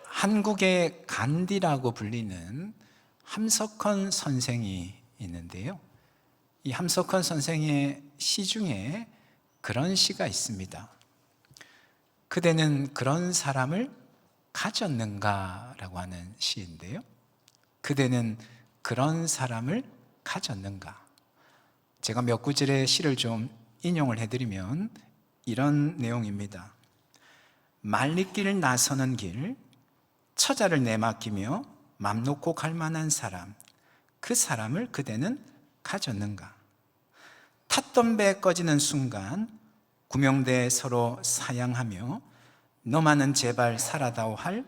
한국의 간디라고 불리는 함석헌 선생이 있는데요. 이 함석헌 선생의 시 중에 그런 시가 있습니다. 그대는 그런 사람을 가졌는가? 라고 하는 시인데요. 그대는 그런 사람을 가졌는가? 제가 몇 구절의 시를 좀 인용을 해드리면 이런 내용입니다. 말리길 나서는 길, 처자를 내맡기며 맘 놓고 갈 만한 사람, 그 사람을 그대는 가졌는가? 탔던 배 꺼지는 순간 구명대에 서로 사양하며 너만은 제발 살아다오 할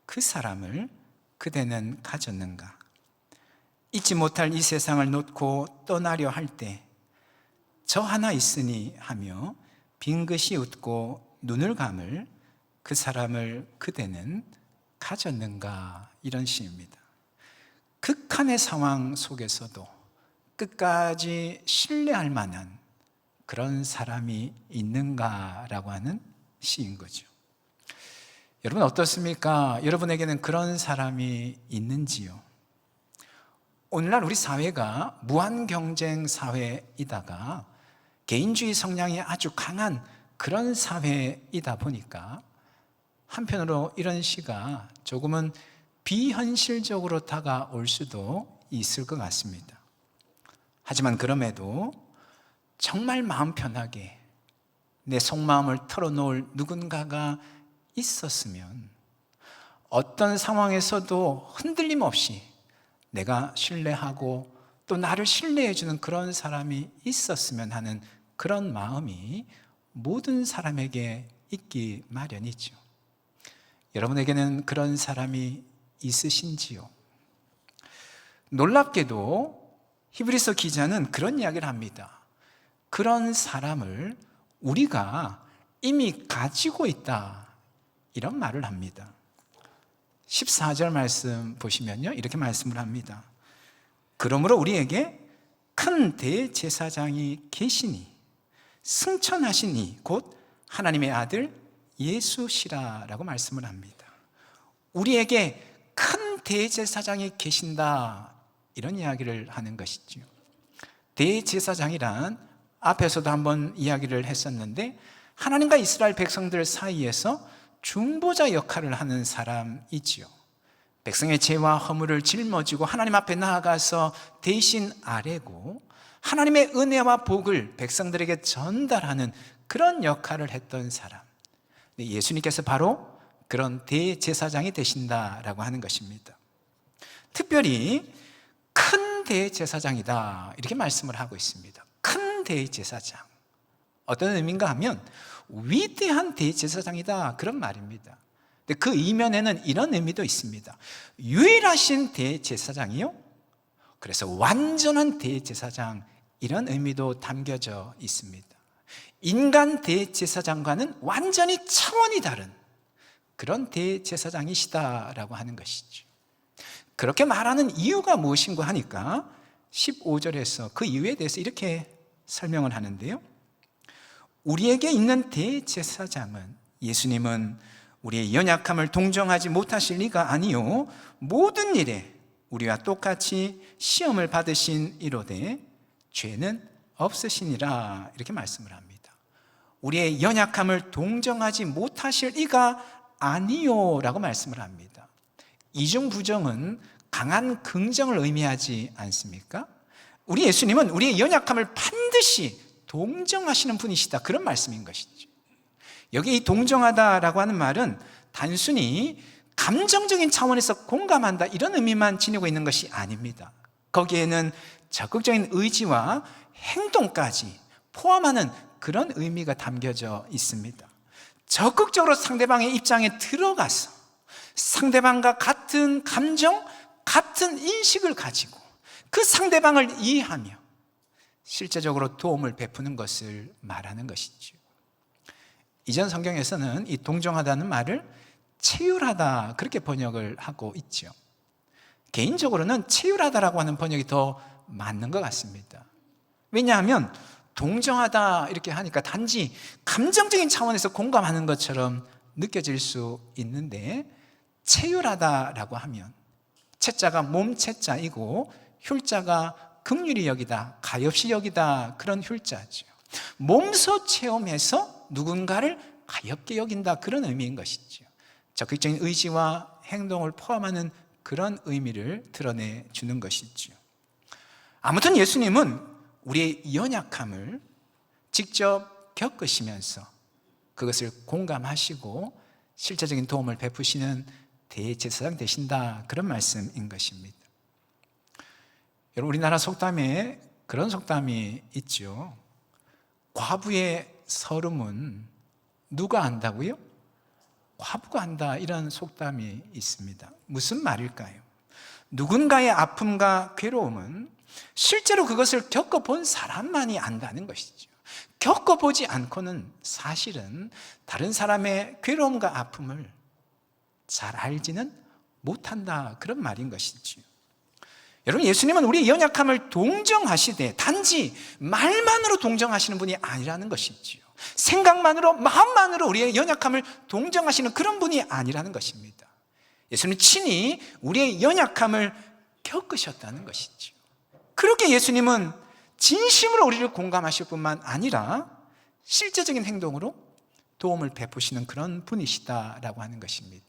그 사람을 그대는 가졌는가? 잊지 못할 이 세상을 놓고 떠나려 할 때 저 하나 있으니 하며 빙긋이 웃고 눈을 감을 그 사람을 그대는 가졌는가? 이런 시입니다. 극한의 상황 속에서도 끝까지 신뢰할 만한 그런 사람이 있는가라고 하는 시인 거죠. 여러분 어떻습니까? 여러분에게는 그런 사람이 있는지요? 오늘날 우리 사회가 무한 경쟁 사회이다가 개인주의 성향이 아주 강한 그런 사회이다 보니까 한편으로 이런 시가 조금은 비현실적으로 다가올 수도 있을 것 같습니다. 하지만 그럼에도 정말 마음 편하게 내 속마음을 털어놓을 누군가가 있었으면 어떤 상황에서도 흔들림 없이 내가 신뢰하고 또 나를 신뢰해주는 그런 사람이 있었으면 하는 그런 마음이 모든 사람에게 있기 마련이죠. 여러분에게는 그런 사람이 있으신지요? 놀랍게도 히브리서 기자는 그런 이야기를 합니다. 그런 사람을 우리가 이미 가지고 있다, 이런 말을 합니다. 14절 말씀 보시면요, 이렇게 말씀을 합니다. 그러므로 우리에게 큰 대제사장이 계시니 승천하시니 곧 하나님의 아들 예수시라 라고 말씀을 합니다. 우리에게 큰 대제사장이 계신다, 이런 이야기를 하는 것이죠. 대제사장이란 앞에서도 한번 이야기를 했었는데 하나님과 이스라엘 백성들 사이에서 중보자 역할을 하는 사람이지요. 백성의 죄와 허물을 짊어지고 하나님 앞에 나아가서 대신 아뢰고 하나님의 은혜와 복을 백성들에게 전달하는 그런 역할을 했던 사람, 예수님께서 바로 그런 대제사장이 되신다라고 하는 것입니다. 특별히 큰 대제사장이다, 이렇게 말씀을 하고 있습니다. 큰 대제사장, 어떤 의미인가 하면 위대한 대제사장이다, 그런 말입니다. 근데 그 이면에는 이런 의미도 있습니다. 유일하신 대제사장이요, 그래서 완전한 대제사장, 이런 의미도 담겨져 있습니다. 인간 대제사장과는 완전히 차원이 다른 그런 대제사장이시다라고 하는 것이죠. 그렇게 말하는 이유가 무엇인가 하니까 15절에서 그 이유에 대해서 이렇게 설명을 하는데요. 우리에게 있는 대제사장은, 예수님은 우리의 연약함을 동정하지 못하실 리가 아니요 모든 일에 우리와 똑같이 시험을 받으신 이로되 죄는 없으시니라, 이렇게 말씀을 합니다. 우리의 연약함을 동정하지 못하실 이가 아니요 라고 말씀을 합니다. 이중부정은 강한 긍정을 의미하지 않습니까? 우리 예수님은 우리의 연약함을 반드시 동정하시는 분이시다, 그런 말씀인 것이죠. 여기 이 동정하다라고 하는 말은 단순히 감정적인 차원에서 공감한다, 이런 의미만 지니고 있는 것이 아닙니다. 거기에는 적극적인 의지와 행동까지 포함하는 그런 의미가 담겨져 있습니다. 적극적으로 상대방의 입장에 들어가서 상대방과 같은 감정, 같은 인식을 가지고 그 상대방을 이해하며 실제적으로 도움을 베푸는 것을 말하는 것이죠. 이전 성경에서는 이 동정하다는 말을 체휼하다, 그렇게 번역을 하고 있죠. 개인적으로는 체휼하다라고 하는 번역이 더 맞는 것 같습니다. 왜냐하면 동정하다 이렇게 하니까 단지 감정적인 차원에서 공감하는 것처럼 느껴질 수 있는데, 체휼하다라고 하면 채자가 몸체자이고 휼자가 긍휼히 여기다, 가엾이 여기다, 그런 휼자죠. 몸소 체험해서 누군가를 가엾게 여긴다, 그런 의미인 것이죠. 적극적인 의지와 행동을 포함하는 그런 의미를 드러내 주는 것이죠. 아무튼 예수님은 우리의 연약함을 직접 겪으시면서 그것을 공감하시고 실제적인 도움을 베푸시는 대제사장 되신다, 그런 말씀인 것입니다. 여러분, 우리나라 속담에 그런 속담이 있죠. 과부의 서름은 누가 안다고요? 과부가 안다, 이런 속담이 있습니다. 무슨 말일까요? 누군가의 아픔과 괴로움은 실제로 그것을 겪어본 사람만이 안다는 것이죠. 겪어보지 않고는 사실은 다른 사람의 괴로움과 아픔을 잘 알지는 못한다, 그런 말인 것이죠. 여러분, 예수님은 우리의 연약함을 동정하시되 단지 말만으로 동정하시는 분이 아니라는 것이지요. 생각만으로, 마음만으로 우리의 연약함을 동정하시는 그런 분이 아니라는 것입니다. 예수님 친히 우리의 연약함을 겪으셨다는 것이지요. 그렇게 예수님은 진심으로 우리를 공감하실 뿐만 아니라 실제적인 행동으로 도움을 베푸시는 그런 분이시다라고 하는 것입니다.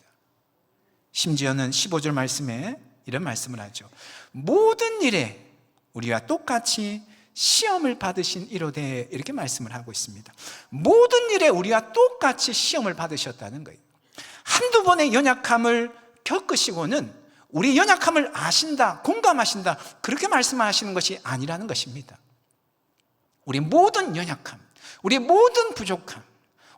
심지어는 15절 말씀에 이런 말씀을 하죠. 모든 일에 우리와 똑같이 시험을 받으신 이로되, 이렇게 말씀을 하고 있습니다. 모든 일에 우리와 똑같이 시험을 받으셨다는 거예요. 한두 번의 연약함을 겪으시고는 우리 연약함을 아신다, 공감하신다, 그렇게 말씀하시는 것이 아니라는 것입니다. 우리 모든 연약함, 우리 모든 부족함,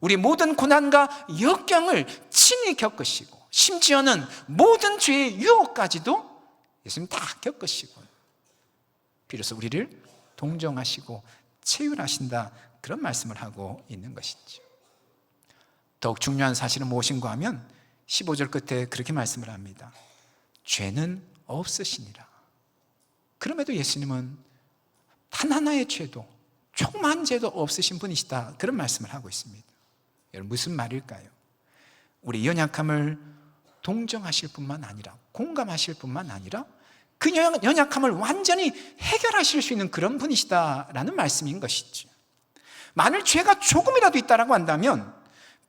우리 모든 고난과 역경을 친히 겪으시고, 심지어는 모든 죄의 유혹까지도 예수님 다 겪으시고, 비로소 우리를 동정하시고 체휼하신다, 그런 말씀을 하고 있는 것이죠. 더욱 중요한 사실은 무엇인가 하면 15절 끝에 그렇게 말씀을 합니다. 죄는 없으시니라. 그럼에도 예수님은 단 하나의 죄도, 조그만 죄도 없으신 분이시다, 그런 말씀을 하고 있습니다. 여러분, 무슨 말일까요? 우리 연약함을 동정하실 뿐만 아니라, 공감하실 뿐만 아니라 그 연약함을 완전히 해결하실 수 있는 그런 분이시다라는 말씀인 것이죠. 만일 죄가 조금이라도 있다라고 한다면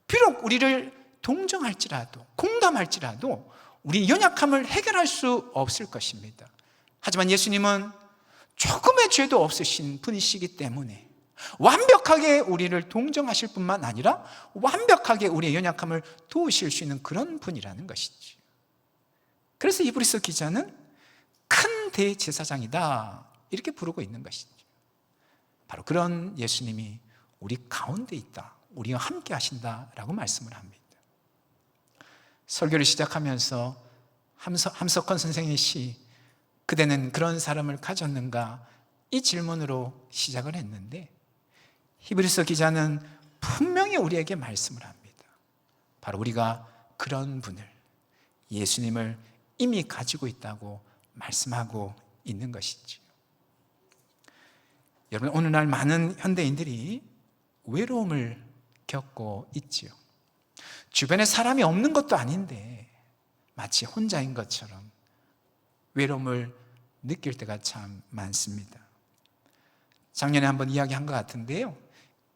비록 우리를 동정할지라도, 공감할지라도 우리 연약함을 해결할 수 없을 것입니다. 하지만 예수님은 조금의 죄도 없으신 분이시기 때문에 완벽하게 우리를 동정하실 뿐만 아니라 완벽하게 우리의 연약함을 도우실 수 있는 그런 분이라는 것이죠. 그래서 히브리서 기자는 큰 대제사장이다, 이렇게 부르고 있는 것이죠. 바로 그런 예수님이 우리 가운데 있다, 우리와 함께 하신다라고 말씀을 합니다. 설교를 시작하면서 함석헌 선생의 시 그대는 그런 사람을 가졌는가, 이 질문으로 시작을 했는데 히브리서 기자는 분명히 우리에게 말씀을 합니다. 바로 우리가 그런 분을, 예수님을 이미 가지고 있다고 말씀하고 있는 것이지요. 여러분, 오늘날 많은 현대인들이 외로움을 겪고 있지요. 주변에 사람이 없는 것도 아닌데 마치 혼자인 것처럼 외로움을 느낄 때가 참 많습니다. 작년에 한번 이야기한 것 같은데요,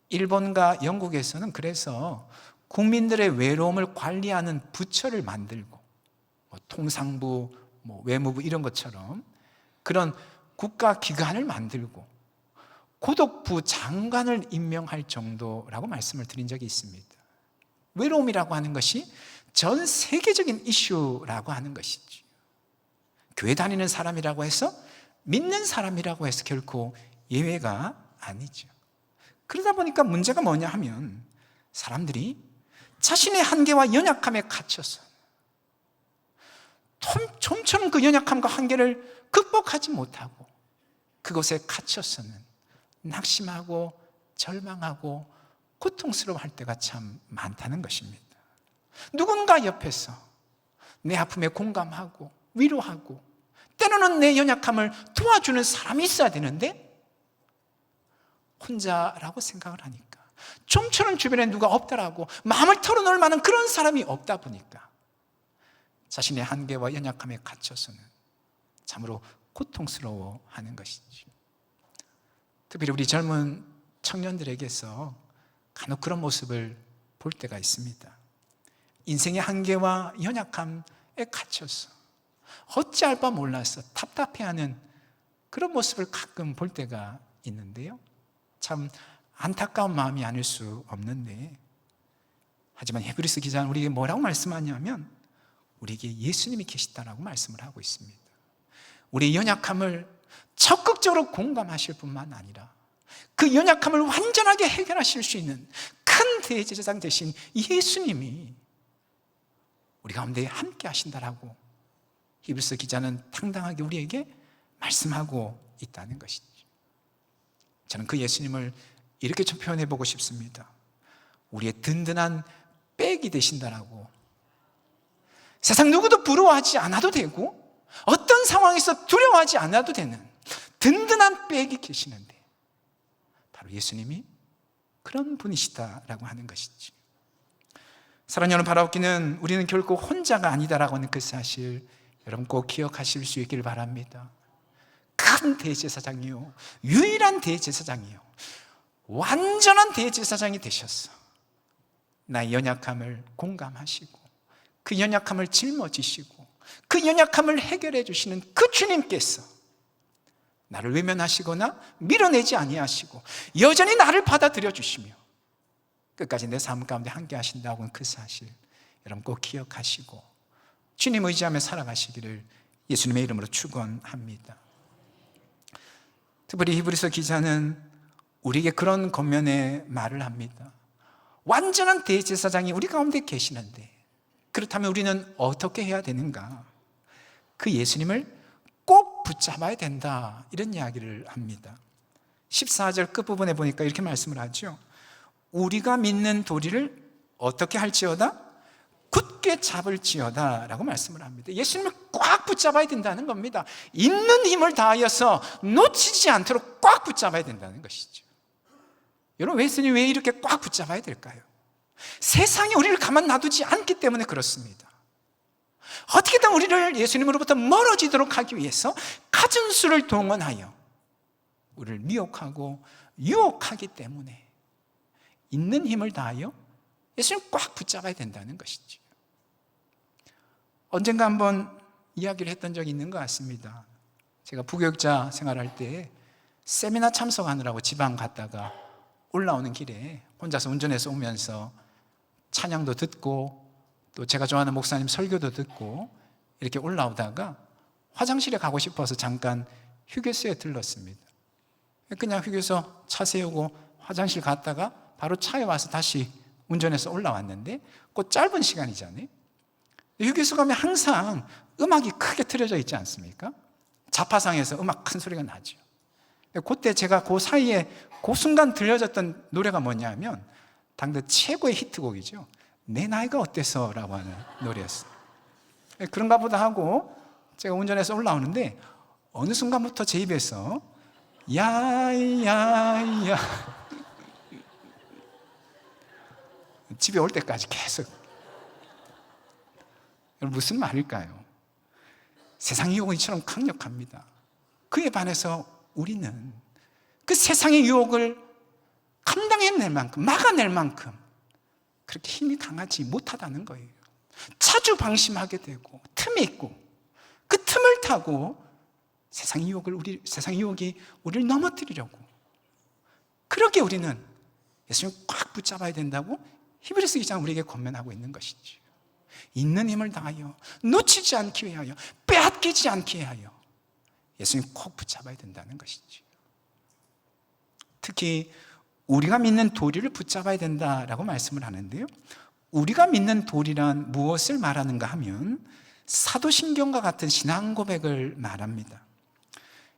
일본과 영국에서는 그래서 국민들의 외로움을 관리하는 부처를 만들고, 통상부, 외무부 이런 것처럼 그런 국가기관을 만들고 고독부 장관을 임명할 정도라고 말씀을 드린 적이 있습니다. 외로움이라고 하는 것이 전 세계적인 이슈라고 하는 것이죠. 교회 다니는 사람이라고 해서, 믿는 사람이라고 해서 결코 예외가 아니죠. 그러다 보니까 문제가 뭐냐 하면 사람들이 자신의 한계와 연약함에 갇혀서 좀처럼 그 연약함과 한계를 극복하지 못하고 그것에 갇혀서는 낙심하고 절망하고 고통스러워할 때가 참 많다는 것입니다. 누군가 옆에서 내 아픔에 공감하고 위로하고 때로는 내 연약함을 도와주는 사람이 있어야 되는데 혼자라고 생각을 하니까, 좀처럼 주변에 누가 없더라고 마음을 털어놓을 만한 그런 사람이 없다 보니까 자신의 한계와 연약함에 갇혀서는 참으로 고통스러워하는 것이지. 특별히 우리 젊은 청년들에게서 간혹 그런 모습을 볼 때가 있습니다. 인생의 한계와 연약함에 갇혀서 어찌할 바 몰라서 답답해하는 그런 모습을 가끔 볼 때가 있는데요, 참 안타까운 마음이 아닐 수 없는데, 하지만 히브리서 기자는 우리에게 뭐라고 말씀하냐면 우리에게 예수님이 계시다라고 말씀을 하고 있습니다. 우리의 연약함을 적극적으로 공감하실 뿐만 아니라 그 연약함을 완전하게 해결하실 수 있는 큰 대제사장 되신 예수님이 우리 가운데 함께 하신다라고 히브리서 기자는 당당하게 우리에게 말씀하고 있다는 것이죠. 저는 그 예수님을 이렇게 좀 표현해 보고 싶습니다. 우리의 든든한 백이 되신다라고. 세상 누구도 부러워하지 않아도 되고 어떤 상황에서 두려워하지 않아도 되는 든든한 백이 계시는데 바로 예수님이 그런 분이시다라고 하는 것이지. 사랑하는 여러분, 바라옵기는 우리는 결코 혼자가 아니다라고 하는 그 사실 여러분 꼭 기억하실 수 있기를 바랍니다. 큰 대제사장이요, 유일한 대제사장이요, 완전한 대제사장이 되셨어. 나의 연약함을 공감하시고 그 연약함을 짊어지시고 그 연약함을 해결해 주시는 그 주님께서 나를 외면하시거나 밀어내지 아니하시고 여전히 나를 받아들여 주시며 끝까지 내 삶 가운데 함께 하신다고 하는 그 사실 여러분 꼭 기억하시고 주님 의지하며 살아가시기를 예수님의 이름으로 축원합니다. 특별히 히브리서 기자는 우리에게 그런 겉면의 말을 합니다. 완전한 대제사장이 우리 가운데 계시는데 그렇다면 우리는 어떻게 해야 되는가? 그 예수님을 꼭 붙잡아야 된다, 이런 이야기를 합니다. 14절 끝부분에 보니까 이렇게 말씀을 하죠. 우리가 믿는 도리를 어떻게 할지어다? 굳게 잡을지어다 라고 말씀을 합니다. 예수님을 꽉 붙잡아야 된다는 겁니다. 있는 힘을 다하여서 놓치지 않도록 꽉 붙잡아야 된다는 것이죠. 여러분, 예수님 왜 이렇게 꽉 붙잡아야 될까요? 세상이 우리를 가만 놔두지 않기 때문에 그렇습니다. 어떻게든 우리를 예수님으로부터 멀어지도록 하기 위해서 갖은 수를 동원하여 우리를 미혹하고 유혹하기 때문에 있는 힘을 다하여 예수님 꽉 붙잡아야 된다는 것이죠. 언젠가 한번 이야기를 했던 적이 있는 것 같습니다. 제가 부교육자 생활할 때 세미나 참석하느라고 지방 갔다가 올라오는 길에 혼자서 운전해서 오면서 찬양도 듣고 또 제가 좋아하는 목사님 설교도 듣고 이렇게 올라오다가 화장실에 가고 싶어서 잠깐 휴게소에 들렀습니다. 그냥 휴게소 차 세우고 화장실 갔다가 바로 차에 와서 다시 운전해서 올라왔는데 그 짧은 시간이잖아요. 휴게소 가면 항상 음악이 크게 틀어져 있지 않습니까? 자파상에서 음악 큰 소리가 나죠. 그때 제가 그 사이에 그 순간 들려졌던 노래가 뭐냐면 당대 최고의 히트곡이죠. 내 나이가 어때서? 라고 하는 노래였어요. 그런가 보다 하고 제가 운전해서 올라오는데 어느 순간부터 제 입에서 야야야 집에 올 때까지 계속. 무슨 말일까요? 세상의 유혹은 이처럼 강력합니다. 그에 반해서 우리는 그 세상의 유혹을 감당해낼 만큼, 막아낼 만큼 그렇게 힘이 강하지 못하다는 거예요. 자주 방심하게 되고 틈이 있고 그 틈을 타고 세상의 유혹이 우리를 넘어뜨리려고, 그렇게 우리는 예수님을 꽉 붙잡아야 된다고 히브리서 기자는 우리에게 권면하고 있는 것이지. 있는 힘을 다하여 놓치지 않기 위하여, 빼앗기지 않기 위하여 예수님 꼭 붙잡아야 된다는 것이지. 특히 우리가 믿는 도리를 붙잡아야 된다라고 말씀을 하는데요, 우리가 믿는 도리란 무엇을 말하는가 하면 사도신경과 같은 신앙 고백을 말합니다.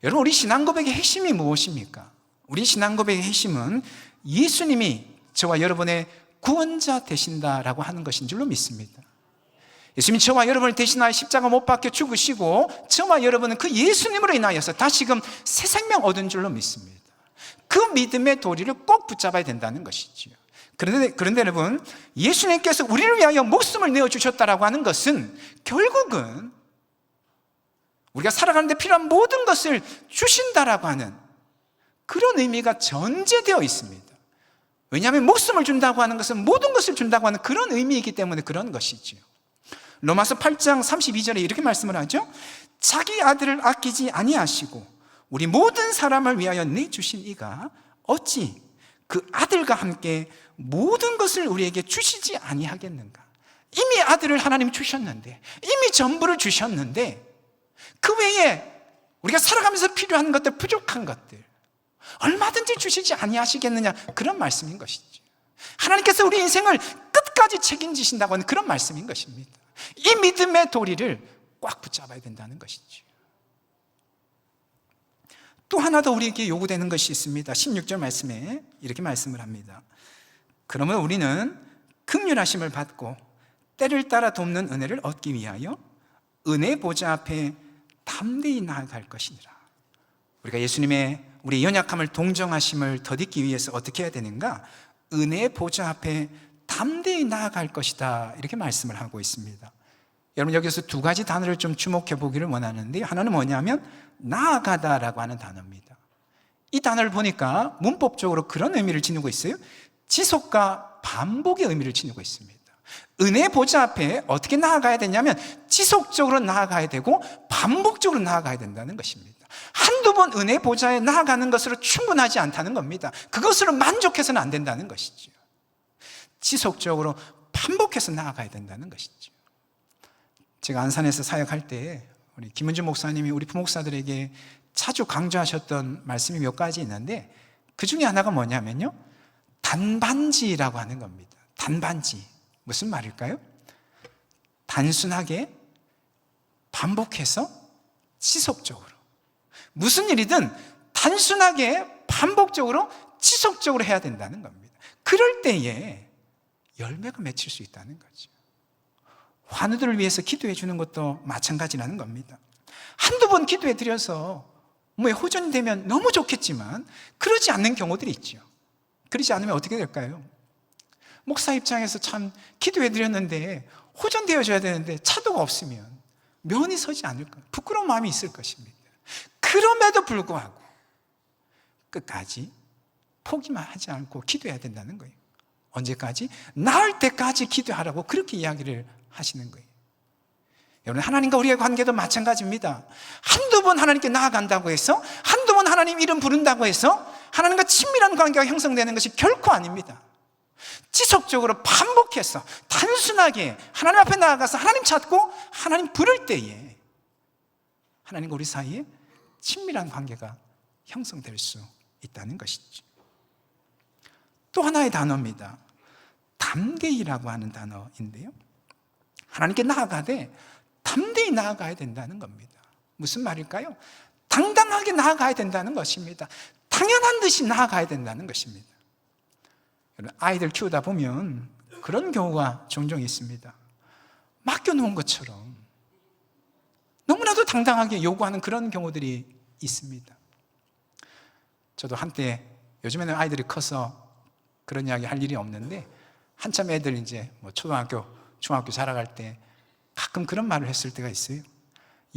여러분, 우리 신앙 고백의 핵심이 무엇입니까? 우리 신앙 고백의 핵심은 예수님이 저와 여러분의 구원자 되신다라고 하는 것인 줄로 믿습니다. 예수님이 저와 여러분을 대신하여 십자가 못 박혀 죽으시고 저와 여러분은 그 예수님으로 인하여서 다시금 새 생명 얻은 줄로 믿습니다. 그 믿음의 도리를 꼭 붙잡아야 된다는 것이지요. 그런데 여러분, 예수님께서 우리를 위하여 목숨을 내어주셨다라고 하는 것은 결국은 우리가 살아가는데 필요한 모든 것을 주신다라고 하는 그런 의미가 전제되어 있습니다. 왜냐하면 목숨을 준다고 하는 것은 모든 것을 준다고 하는 그런 의미이기 때문에 그런 것이지요. 로마서 8장 32절에 이렇게 말씀을 하죠. 자기 아들을 아끼지 아니하시고 우리 모든 사람을 위하여 내주신 이가 어찌 그 아들과 함께 모든 것을 우리에게 주시지 아니하겠는가. 이미 아들을 하나님 주셨는데, 이미 전부를 주셨는데 그 외에 우리가 살아가면서 필요한 것들, 부족한 것들 얼마든지 주시지 아니하시겠느냐, 그런 말씀인 것이죠. 하나님께서 우리 인생을 끝까지 책임지신다고 하는 그런 말씀인 것입니다. 이 믿음의 도리를 꽉 붙잡아야 된다는 것이죠. 또 하나 더 우리에게 요구되는 것이 있습니다. 16절 말씀에 이렇게 말씀을 합니다. 그러면 우리는 긍휼하심을 받고 때를 따라 돕는 은혜를 얻기 위하여 은혜 보좌 앞에 담대히 나아갈 것이니라. 우리가 예수님의 우리 연약함을 동정하심을 덧입기 위해서 어떻게 해야 되는가? 은혜 보좌 앞에 담대히 나아갈 것이다, 이렇게 말씀을 하고 있습니다. 여러분, 여기서 두 가지 단어를 좀 주목해 보기를 원하는데, 하나는 뭐냐면 나아가다라고 하는 단어입니다. 이 단어를 보니까 문법적으로 그런 의미를 지니고 있어요. 지속과 반복의 의미를 지니고 있습니다. 은혜 보좌 앞에 어떻게 나아가야 되냐면 지속적으로 나아가야 되고 반복적으로 나아가야 된다는 것입니다. 한두 번 은혜 보좌에 나아가는 것으로 충분하지 않다는 겁니다. 그것으로 만족해서는 안 된다는 것이죠. 지속적으로 반복해서 나아가야 된다는 것이죠. 제가 안산에서 사역할 때 우리 김은주 목사님이 우리 부목사들에게 자주 강조하셨던 말씀이 몇 가지 있는데, 그 중에 하나가 뭐냐면요, 단반지라고 하는 겁니다. 단반지. 무슨 말일까요? 단순하게 반복해서 지속적으로, 무슨 일이든 단순하게 반복적으로 지속적으로 해야 된다는 겁니다. 그럴 때에 열매가 맺힐 수 있다는 거죠. 환우들을 위해서 기도해 주는 것도 마찬가지라는 겁니다. 한두 번 기도해 드려서 뭐에 호전이 되면 너무 좋겠지만 그러지 않는 경우들이 있죠. 그러지 않으면 어떻게 될까요? 목사 입장에서 참 기도해 드렸는데 호전되어져야 되는데 차도가 없으면 면이 서지 않을까, 부끄러운 마음이 있을 것입니다. 그럼에도 불구하고 끝까지 포기만 하지 않고 기도해야 된다는 거예요. 언제까지? 나을 때까지 기도하라고 그렇게 이야기를 하시는 거예요. 여러분, 하나님과 우리의 관계도 마찬가지입니다. 한두 번 하나님께 나아간다고 해서, 한두 번 하나님 이름 부른다고 해서 하나님과 친밀한 관계가 형성되는 것이 결코 아닙니다. 지속적으로 반복해서 단순하게 하나님 앞에 나아가서 하나님 찾고 하나님 부를 때에 하나님과 우리 사이에 친밀한 관계가 형성될 수 있다는 것이죠. 또 하나의 단어입니다. 담대히라고 하는 단어인데요, 하나님께 나아가되 담대히 나아가야 된다는 겁니다. 무슨 말일까요? 당당하게 나아가야 된다는 것입니다. 당연한 듯이 나아가야 된다는 것입니다. 아이들 키우다 보면 그런 경우가 종종 있습니다. 맡겨놓은 것처럼 너무나도 당당하게 요구하는 그런 경우들이 있습니다. 저도 한때, 요즘에는 아이들이 커서 그런 이야기 할 일이 없는데, 한참 애들 이제 뭐 초등학교, 중학교 자라갈 때 가끔 그런 말을 했을 때가 있어요.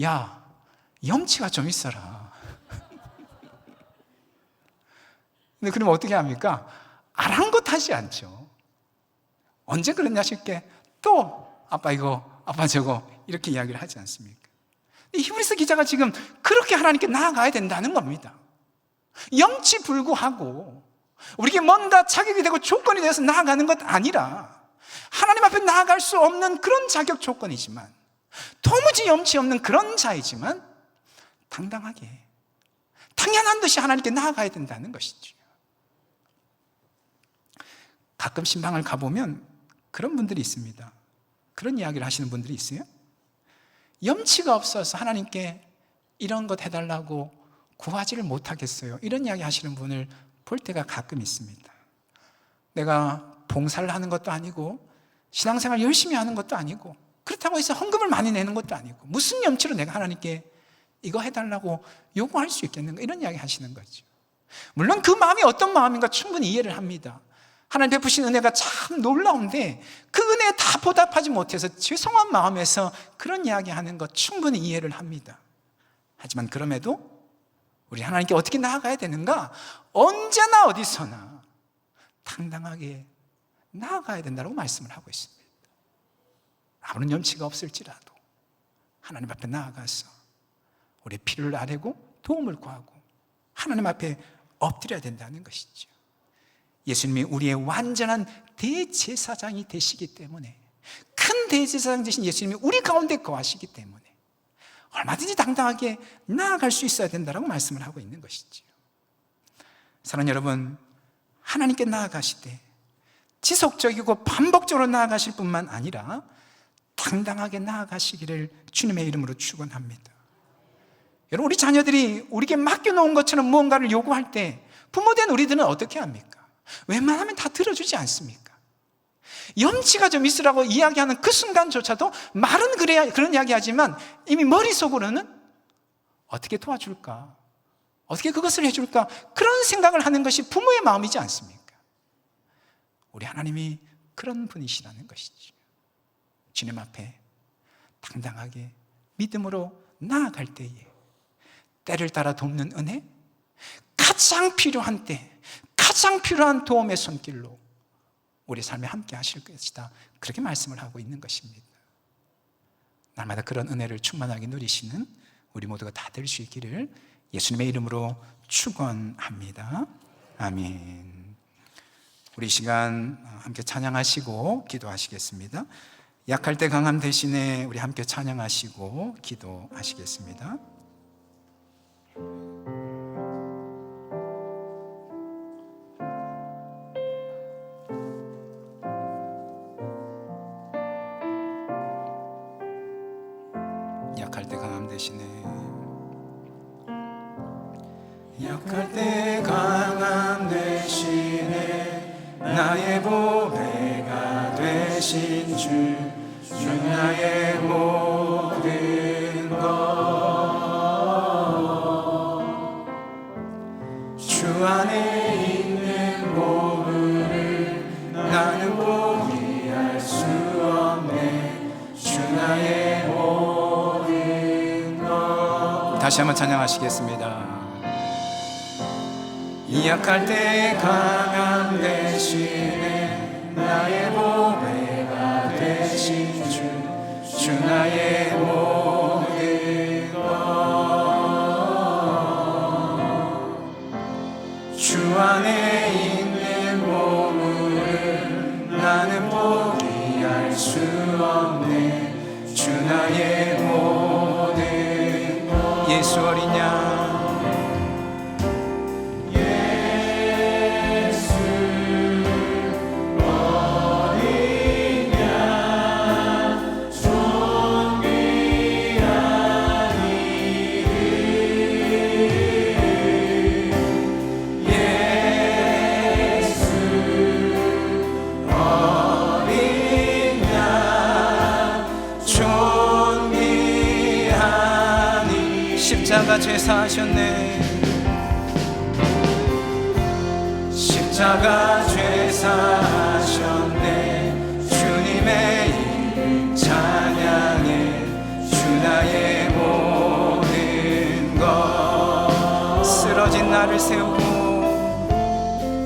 야, 염치가 좀 있어라. 근데 그러면 어떻게 합니까? 아랑곳하지 않죠. 언제 그랬냐 싶게 또 아빠 이거, 아빠 저거 이렇게 이야기를 하지 않습니까? 히브리서 기자가 지금 그렇게 하나님께 나아가야 된다는 겁니다. 염치불구하고 우리에게 뭔가 자격이 되고 조건이 되어서 나아가는 것 아니라 하나님 앞에 나아갈 수 없는 그런 자격 조건이지만, 도무지 염치 없는 그런 자이지만 당당하게 당연한 듯이 하나님께 나아가야 된다는 것이죠. 가끔 신방을 가보면 그런 분들이 있습니다. 그런 이야기를 하시는 분들이 있어요. 염치가 없어서 하나님께 이런 것 해달라고 구하지를 못하겠어요, 이런 이야기 하시는 분을 볼 때가 가끔 있습니다. 내가 봉사를 하는 것도 아니고 신앙생활 열심히 하는 것도 아니고 그렇다고 해서 헌금을 많이 내는 것도 아니고 무슨 염치로 내가 하나님께 이거 해달라고 요구할 수 있겠는가, 이런 이야기 하시는 거죠. 물론 그 마음이 어떤 마음인가 충분히 이해를 합니다. 하나님 베푸신 은혜가 참 놀라운데 그 은혜에 다 보답하지 못해서 죄송한 마음에서 그런 이야기하는 것 충분히 이해를 합니다. 하지만 그럼에도 우리 하나님께 어떻게 나아가야 되는가? 언제나 어디서나 당당하게 나아가야 된다고 말씀을 하고 있습니다. 아무런 염치가 없을지라도 하나님 앞에 나아가서 우리의 필요를 아뢰고 도움을 구하고 하나님 앞에 엎드려야 된다는 것이죠. 예수님이 우리의 완전한 대제사장이 되시기 때문에, 큰 대제사장 되신 예수님이 우리 가운데 거하시기 때문에 얼마든지 당당하게 나아갈 수 있어야 된다고 말씀을 하고 있는 것이죠. 사랑하는 여러분, 하나님께 나아가실 때 지속적이고 반복적으로 나아가실 뿐만 아니라 당당하게 나아가시기를 주님의 이름으로 축원합니다. 여러분, 우리 자녀들이 우리에게 맡겨놓은 것처럼 무언가를 요구할 때 부모된 우리들은 어떻게 합니까? 웬만하면 다 들어주지 않습니까? 염치가 좀 있으라고 이야기하는 그 순간조차도 말은 그런 이야기하지만 이미 머릿속으로는 어떻게 도와줄까? 어떻게 그것을 해줄까? 그런 생각을 하는 것이 부모의 마음이지 않습니까? 우리 하나님이 그런 분이시라는 것이죠. 주님 앞에 당당하게 믿음으로 나아갈 때에 때를 따라 돕는 은혜, 가장 필요한 때 가장 필요한 도움의 손길로 우리 삶에 함께 하실 것이다, 그렇게 말씀을 하고 있는 것입니다. 날마다 그런 은혜를 충만하게 누리시는 우리 모두가 다 될 수 있기를 예수님의 이름으로 축원합니다. 아멘. 우리 이 시간 함께 찬양하시고 기도하시겠습니다. 약할 때 강함 대신에 우리 함께 찬양하시고 기도하시겠습니다. 약할 때 강함 대신에, 약할 때 강함 대신에 나의 보배가 되신 주 나의 모든 것, 주 안에 있는 보물을 나는 포기할 수 없네. 주 나의 모든 것. 다시 한번 찬양하시겠습니다. 약할 때 강함 대신에 나의 보배가 되신 주 나의 모든 것, 주 안에 있는 보물을 나는 포기할 수 없네. 주 나의 모든 것. 예수 어린 양, 십자가 죄사하셨네. 십자가 죄사하셨네. 주님의 이름 찬양해. 주 나의 모든 것. 쓰러진 나를 세우고,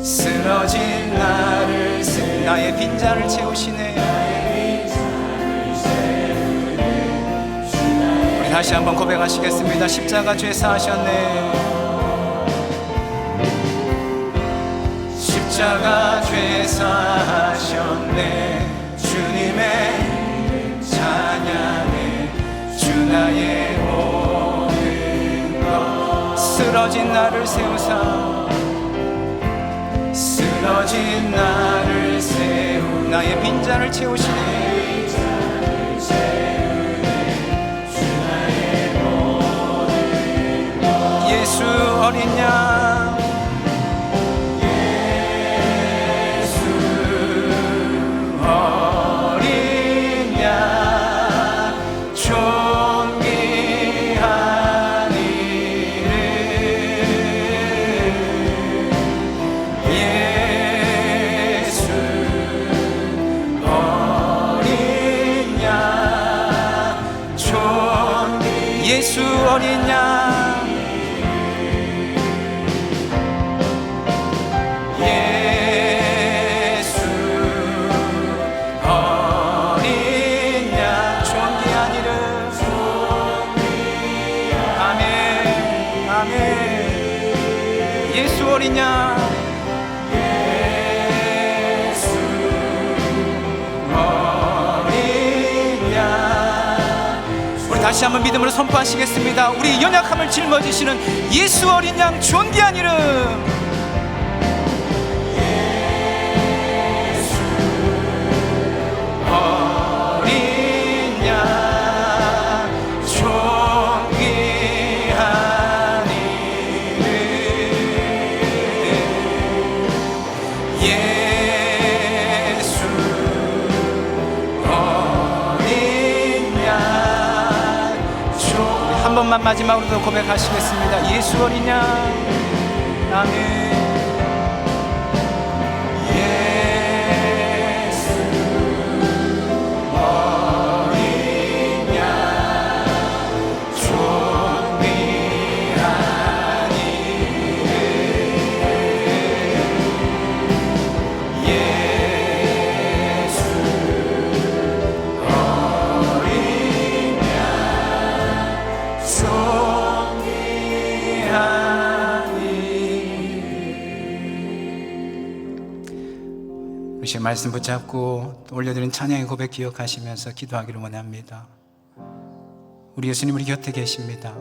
쓰러진 나를 세우고 나의 빈잔을 채우시네. 다시 한번 고백하시겠습니다. 십자가 죄사하셨네. 십자가 죄사하셨네. 주님의 이름 찬양해. 주 나의 모든 것. 쓰러진 나를 세우사, 쓰러진 나를 세우 나의 빈잔을 채우시네. 예수 어린 양, 예수 어린 양, 존귀한 이름, 예수 어린 양, 예수 어린 양, 존귀한 이름. 아멘, 아멘. 예수 어린 양, 다시 한번 믿음으로 선포하시겠습니다. 우리 연약함을 짊어지시는 예수 어린 양, 존귀한 이름. 예수 어린 양, 존귀한 이름. 예수 어린 양. 한 번만 마지막으로 고백하시겠습니다. 예수 어린 양. 아멘. 예수 어린 양, 존귀한 이름. 예수 어린 양, 우리 말씀 붙잡고 올려드린 찬양의 고백 기억하시면서 기도하기를 원합니다. 우리 예수님 우리 곁에 계십니다.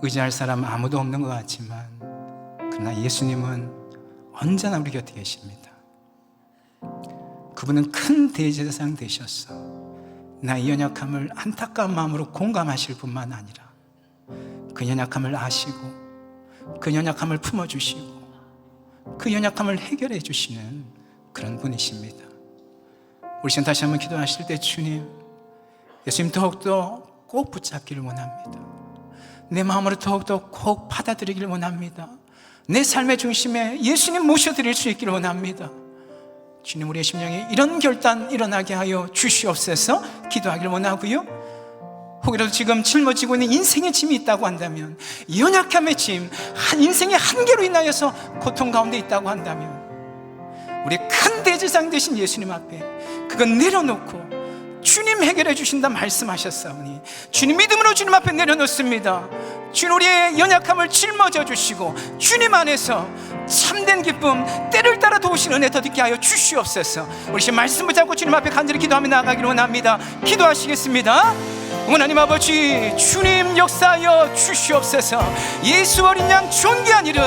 의지할 사람 아무도 없는 것 같지만 그러나 예수님은 언제나 우리 곁에 계십니다. 그분은 큰 대제사장 되셨어. 나의 연약함을 안타까운 마음으로 공감하실 뿐만 아니라 그 연약함을 아시고 그 연약함을 품어주시고 그 연약함을 해결해 주시는 그런 분이십니다. 우리 지금 다시 한번 기도하실 때 주님, 예수님 더욱더 꼭 붙잡기를 원합니다. 내 마음으로 더욱더 꼭 받아들이기를 원합니다. 내 삶의 중심에 예수님 모셔드릴 수 있기를 원합니다. 주님, 우리의 심령에 이런 결단 일어나게 하여 주시옵소서 기도하기를 원하고요. 혹이라도 지금 짊어지고 있는 인생의 짐이 있다고 한다면, 연약함의 짐, 인생의 한계로 인하여서 고통 가운데 있다고 한다면 우리 큰 대제사장 되신 예수님 앞에 그건 내려놓고 주님 해결해 주신다 말씀하셨사오니 주님 믿음으로 주님 앞에 내려놓습니다. 주님 우리의 연약함을 짊어져 주시고 주님 안에서 참된 기쁨, 때를 따라 도우신 은혜 더디게 하여 주시옵소서. 우리 지금 말씀 붙잡고 주님 앞에 간절히 기도하며 나아가기를 원합니다. 기도하시겠습니다. 하나님 아버지, 주님 역사하여 주시옵소서. 예수 어린 양 존귀한 이름,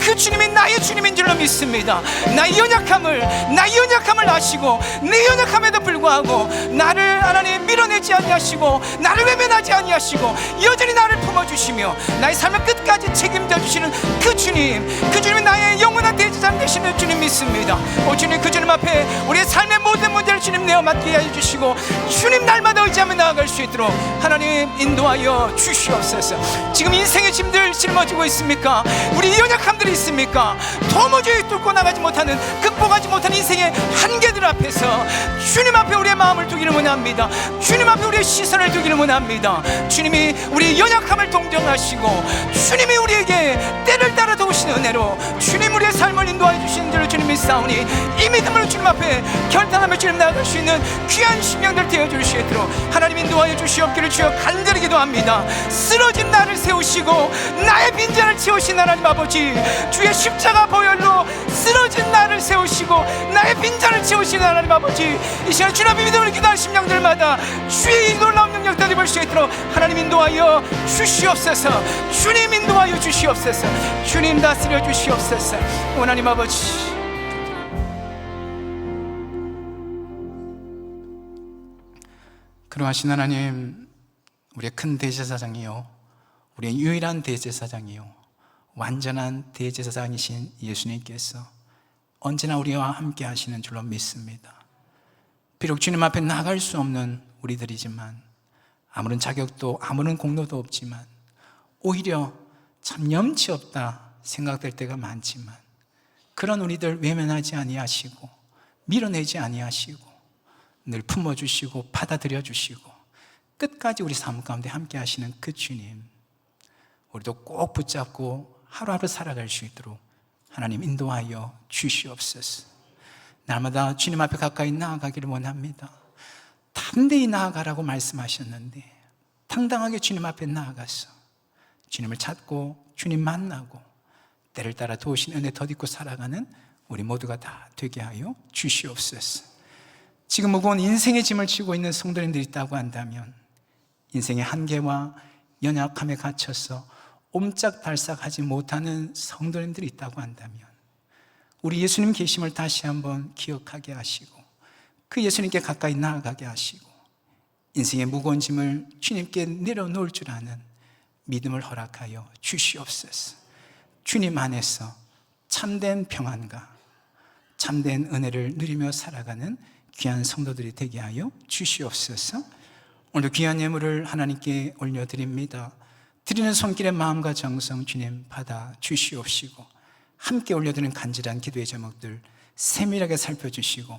그 주님이 나의 주님인 줄로 믿습니다. 나의 연약함을 아시고 내 연약함에도 불구하고 나를 하나님 밀어내지 아니하시고 나를 외면하지 아니하시고 여전히 나를 품어주시며 나의 삶의 끝까지 책임져 주시는 그 주님이 나의 영원한 대제사장 되시는 주님 믿습니다. 오 주님, 그 주님 앞에 우리의 삶의 모든 문제를 주님 내어 맡게 해주시고 주님 날마다 의지하며 나아갈 수 있도록 하나님 인도하여 주시옵소서. 지금 인생의 짐들 짊어지고 있습니까? 우리 연약함들이 있습니까? 도무지 뚫고 나가지 못하는, 극복하지 못하는 인생의 한계들 앞에서 주님 앞에 우리의 마음을 두기를 원합니다. 주님 앞에 우리의 시선을 두기를 원합니다. 주님이 우리의 연약함을 동정하시고 주님이 우리에게 때를 따라 도우시는 은혜로 주님 우리의 삶을 인도하여 주시는 줄로 주님 믿사오니 이 믿음으로 주님 앞에 결단하며 주님 나아갈 수 있는 귀한 심령들 되어주시도록 하나님 인도하여 주시옵기를 주여 간절히 기도합니다. 쓰러진 나를 세우시고 나의 빈잔을 채우신 하나님 아버지, 주의 십자가 보혈로 쓰러진 나를 세우시고 나의 빈잔을 채우신 하나님 아버지, 이 시간 주님 앞에 믿음으로 기도하는 심령들마다 주의 이 놀라운 능력들을 볼 수 있도록 하나님 인도하여 주시옵소서. 주님 인도하여 주시옵소서. 주님 다스려 주시옵소서. 하나님 아버지, 그러하신 하나님, 우리의 큰 대제사장이요, 우리의 유일한 대제사장이요, 완전한 대제사장이신 예수님께서 언제나 우리와 함께 하시는 줄로 믿습니다. 비록 주님 앞에 나갈 수 없는 우리들이지만, 아무런 자격도 아무런 공로도 없지만 오히려 참 염치 없다 생각될 때가 많지만 그런 우리들 외면하지 아니하시고 밀어내지 아니하시고 늘 품어주시고 받아들여 주시고 끝까지 우리 삶 가운데 함께 하시는 그 주님, 우리도 꼭 붙잡고 하루하루 살아갈 수 있도록 하나님 인도하여 주시옵소서. 날마다 주님 앞에 가까이 나아가기를 원합니다. 담대히 나아가라고 말씀하셨는데 당당하게 주님 앞에 나아가서 주님을 찾고 주님 만나고 때를 따라 도우신 은혜 덧입고 살아가는 우리 모두가 다 되게 하여 주시옵소서. 지금 무거운 인생의 짐을 지고 있는 성도님들이 있다고 한다면, 인생의 한계와 연약함에 갇혀서 옴짝달싹하지 못하는 성도님들이 있다고 한다면, 우리 예수님 계심을 다시 한번 기억하게 하시고 그 예수님께 가까이 나아가게 하시고 인생의 무거운 짐을 주님께 내려놓을 줄 아는 믿음을 허락하여 주시옵소서. 주님 안에서 참된 평안과 참된 은혜를 누리며 살아가는 귀한 성도들이 되게 하여 주시옵소서. 오늘도 귀한 예물을 하나님께 올려드립니다. 드리는 손길의 마음과 정성 주님 받아 주시옵시고, 함께 올려드리는 간절한 기도의 제목들 세밀하게 살펴주시고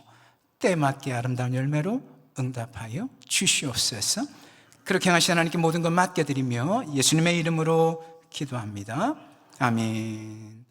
때에 맞게 아름다운 열매로 응답하여 주시옵소서. 그렇게 하신 하나님께 모든 것 맡겨드리며 예수님의 이름으로 기도합니다. 아멘.